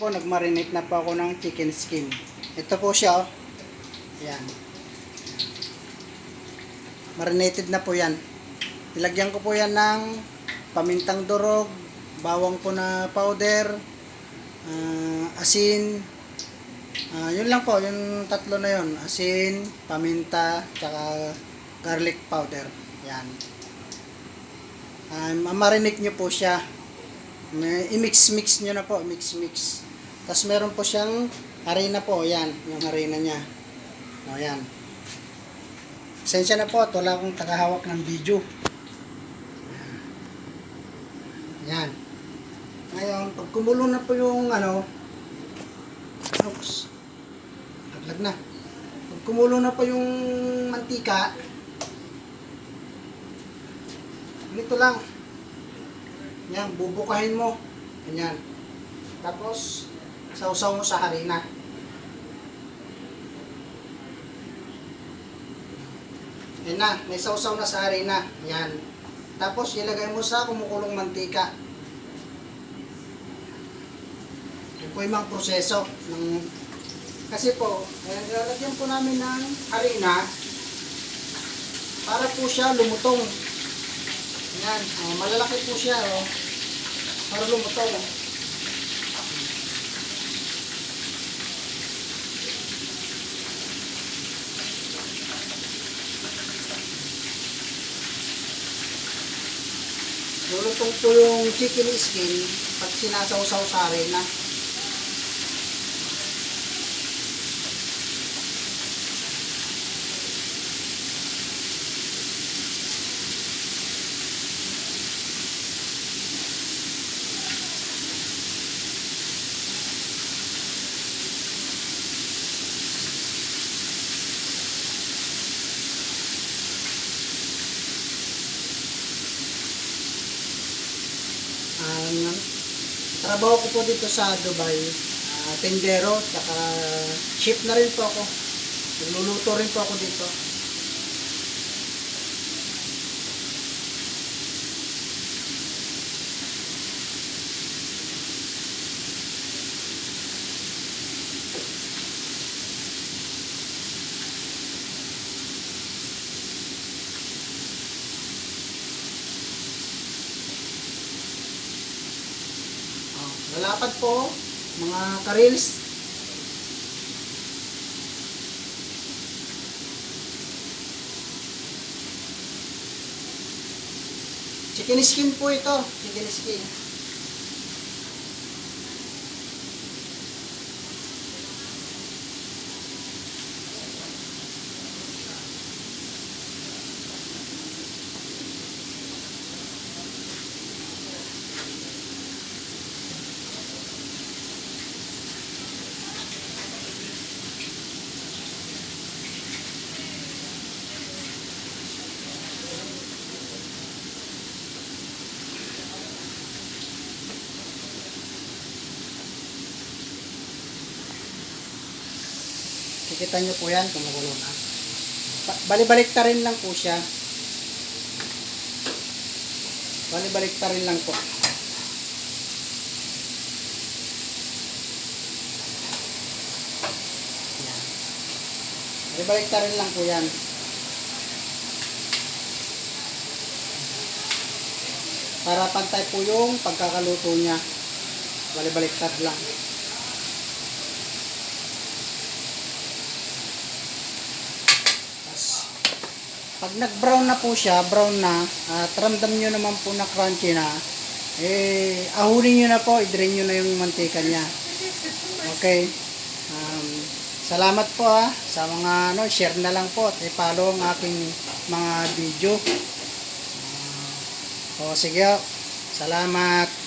po, nagmarinate na po ako ng chicken skin. Ito po siya, oh. Ayan. Marinated na po yan. Ilagyan ko po yan ng pamintang durog, bawang po na powder, asin. Yun lang po, yung tatlo na yun. Asin, paminta, tsaka garlic powder. Yan. Marinate nyo po siya. I-mix-mix nyo na po. Mix-mix. Tapos meron po siyang harina po. Yan. Yung harina niya. O, yan. Pasensya na po. At wala akong tagahawak ng video. Yan. Ngayon, pag kumulo na po yung oops. Naglag na. Pag kumulo na po yung mantika, ganito lang. Yan, bubukahin mo. Ganyan. Tapos, sausaw mo sa harina. Yan na, may sausaw na sa harina. Yan. Tapos, ilagay mo sa kumukulong mantika. Yan po yung mga proseso. Kasi po, lalagyan po namin ng harina para po siya lumutong. Yan, malalaki po siya, oh. Para lumutong. Lulutong po yung chicken skin pag sinasawsaw sa harina. Trabaho ko po dito sa Dubai, tendero, saka chef na rin po ako. Nagluluto rin po ako dito. Lalapad po, mga karils. Chicken skin po ito, chicken skin. Kikita nyo po yan, kumukulo na. Bali-balik ta rin lang po siya. Bali-balik ta rin lang po. Yan. Bali-balik ta rin lang po yan. Para pantay po yung pagkakaluto niya. Bali-baliktad lang. Pag nag-brown na po siya, brown na, at ramdam nyo naman po na crunchy na, ahunin nyo na po, i-drain nyo na yung mantika niya. Okay. Salamat po sa mga share na lang po at i-follow ang aking mga video. Sige, salamat.